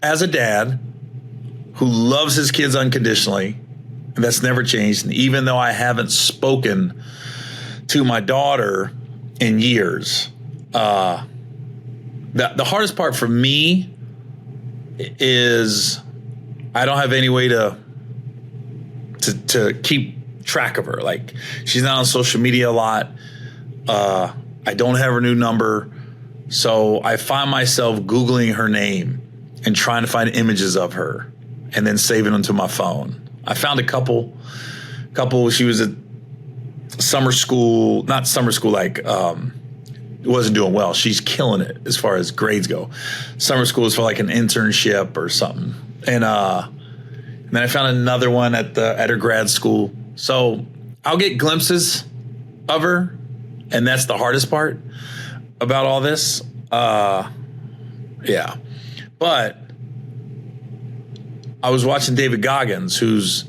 as a dad who loves his kids unconditionally, and that's never changed. And even though I haven't spoken to my daughter in years, the hardest part for me is I don't have any way to keep track of her. Like, she's not on social media a lot. I don't have her new number. So I find myself Googling her name and trying to find images of her and then saving them to my phone. I found a couple, she was at summer school, not summer school, like, wasn't doing well. She's killing it as far as grades go. Summer school is for like an internship or something. And then I found another one at her grad school. So I'll get glimpses of her, and that's the hardest part about all this. Yeah. But I was watching David Goggins, who's,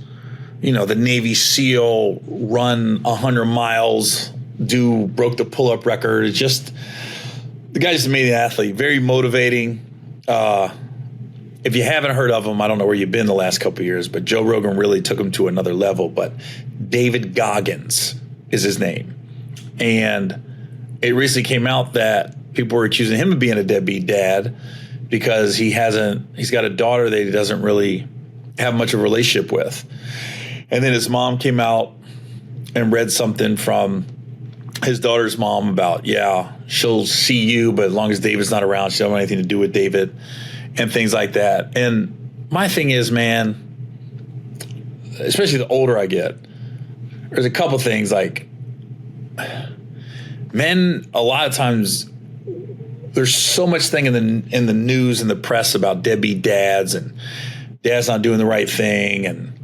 the Navy SEAL, run 100 miles, broke the pull-up record. It's just, the guy's just an amazing athlete, very motivating. If you haven't heard of him, I don't know where you've been the last couple of years, but Joe Rogan really took him to another level. But David Goggins is his name. And it recently came out that people were accusing him of being a deadbeat dad because he's got a daughter that he doesn't really have much of a relationship with. And then his mom came out and read something from his daughter's mom about, she'll see you, but as long as David's not around, she don't have anything to do with David and things like that. And my thing is, man, especially the older I get, there's a couple things like men, a lot of times there's so much thing in the news and the press about deadbeat dads and dad's not doing the right thing. And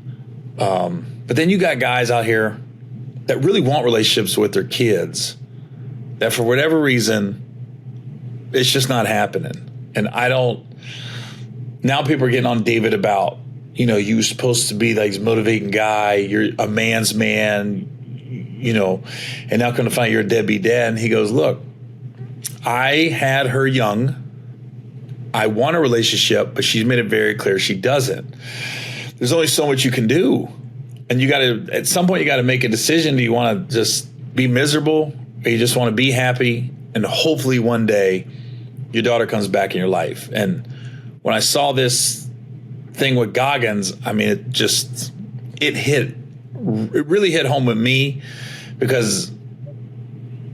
but then you got guys out here that really want relationships with their kids that for whatever reason, it's just not happening. And now people are getting on David about, you're supposed to be like this motivating guy. You're a man's man, and now come to find you're a deadbeat dad. And he goes, look, I had her young. I want a relationship, but she's made it very clear she doesn't. There's only so much you can do. And at some point, you got to make a decision. Do you want to just be miserable, or you just want to be happy? And hopefully one day your daughter comes back in your life. And when I saw this thing with Goggins, I mean, it really hit home with me because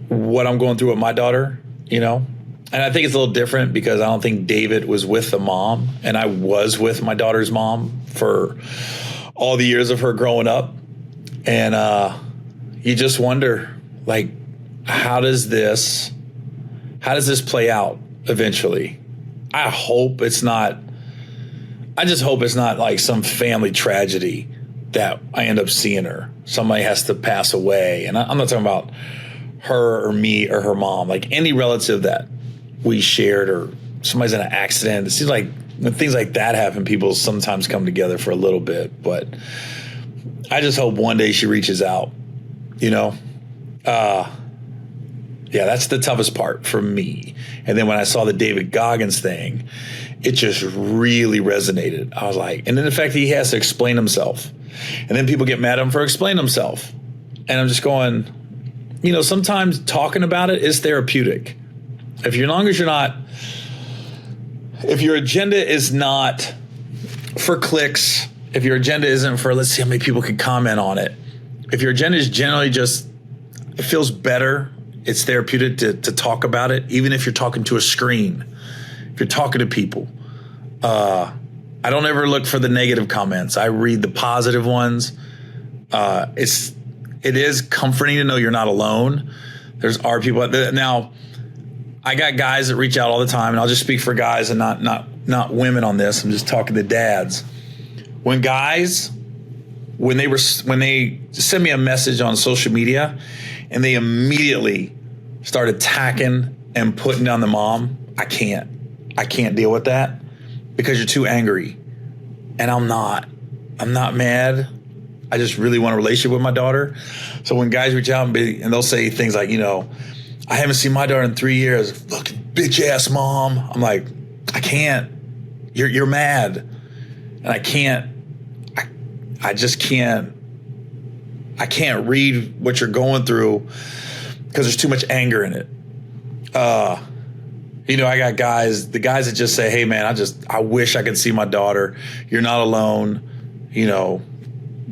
what I'm going through with my daughter, and I think it's a little different because I don't think David was with the mom, and I was with my daughter's mom for all the years of her growing up. And you just wonder, like, how does this play out eventually? I just hope it's not like some family tragedy that I end up seeing her. Somebody has to pass away. And I'm not talking about her or me or her mom, like any relative that we shared, or somebody's in an accident. It seems like when things like that happen, people sometimes come together for a little bit. But I just hope one day she reaches out, that's the toughest part for me. And then when I saw the David Goggins thing, it just really resonated. I was like, and then the fact that he has to explain himself, and then people get mad at him for explaining himself. And I'm just going, sometimes talking about it is therapeutic. If your agenda is not for clicks, if your agenda isn't for, let's see how many people can comment on it. If your agenda is generally just, it feels better, it's therapeutic to talk about it, even if you're talking to a screen, if you're talking to people. I don't ever look for the negative comments. I read the positive ones. It is comforting to know you're not alone. There's our people out there. Now, I got guys that reach out all the time, and I'll just speak for guys and not women on this. I'm just talking to dads. When they send me a message on social media and they immediately start attacking and putting down the mom, I can't deal with that because you're too angry. And I'm not mad. I just really want a relationship with my daughter. So when guys reach out and they'll say things like, I haven't seen my daughter in 3 years. Fucking bitch ass mom. I'm like, I can't. You're mad. And I just can't read what you're going through because there's too much anger in it. I got the guys that just say, hey man, I wish I could see my daughter. You're not alone,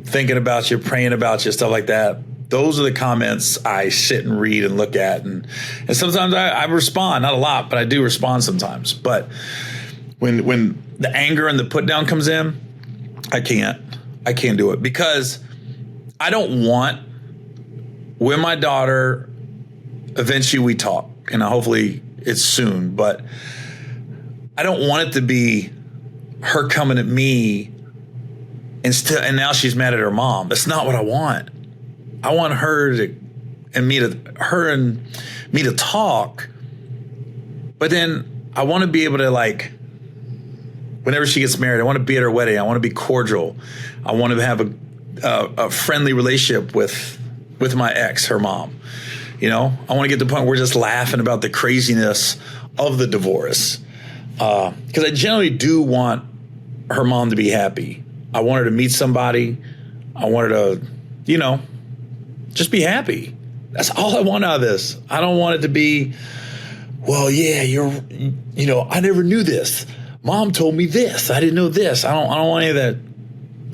thinking about you, praying about you, stuff like that. Those are the comments I sit and read and look at. And sometimes I respond, not a lot, but I do respond sometimes. But when the anger and the put down comes in, I can't do it, because I don't want, when my daughter, eventually we talk, and hopefully it's soon, but I don't want it to be her coming at me and now she's mad at her mom. That's not what I want. I want her and me to talk, but then I want to be able to, like, whenever she gets married, I want to be at her wedding. I want to be cordial. I want to have a friendly relationship with my ex, her mom. I want to get to the point where we're just laughing about the craziness of the divorce. Because I generally do want her mom to be happy. I want her to meet somebody. I want her to, just be happy. That's all I want out of this. I don't want it to be, well, yeah, I never knew this. Mom told me this. I didn't know this. I don't want any of that.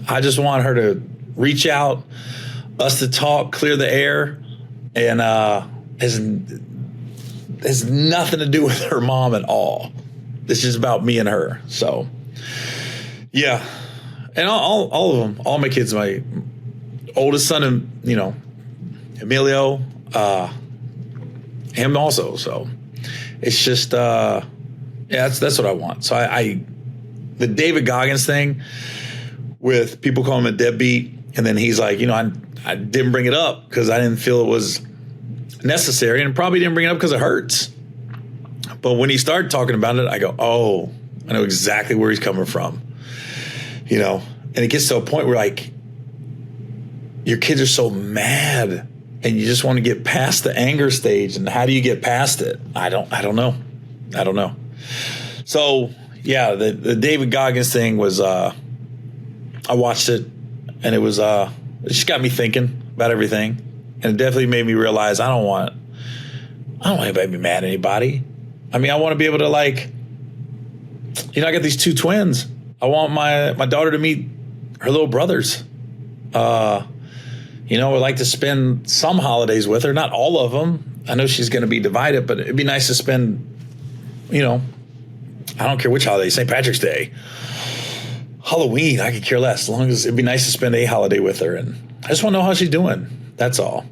I just want her to reach out, us to talk, clear the air, and has nothing to do with her mom at all. This is about me and her. So, yeah. And all of them, all my kids, my oldest son, and Emilio, him also. So it's just, that's what I want. So the David Goggins thing, with people calling him a deadbeat, and then he's like, I didn't bring it up because I didn't feel it was necessary, and probably didn't bring it up because it hurts. But when he started talking about it, I go, oh, I know exactly where he's coming from. And it gets to a point where, like, your kids are so mad and you just want to get past the anger stage. And how do you get past it? I don't know. So yeah, the David Goggins thing was, I watched it, and it just got me thinking about everything. And it definitely made me realize I don't want anybody to be mad at anybody. I mean, I want to be able to, like, I got these two twins. I want my daughter to meet her little brothers. I'd like to spend some holidays with her, not all of them. I know she's going to be divided, but it'd be nice to spend, I don't care which holiday, St. Patrick's Day, Halloween, I could care less, as long as it'd be nice to spend a holiday with her. And I just want to know how she's doing. That's all.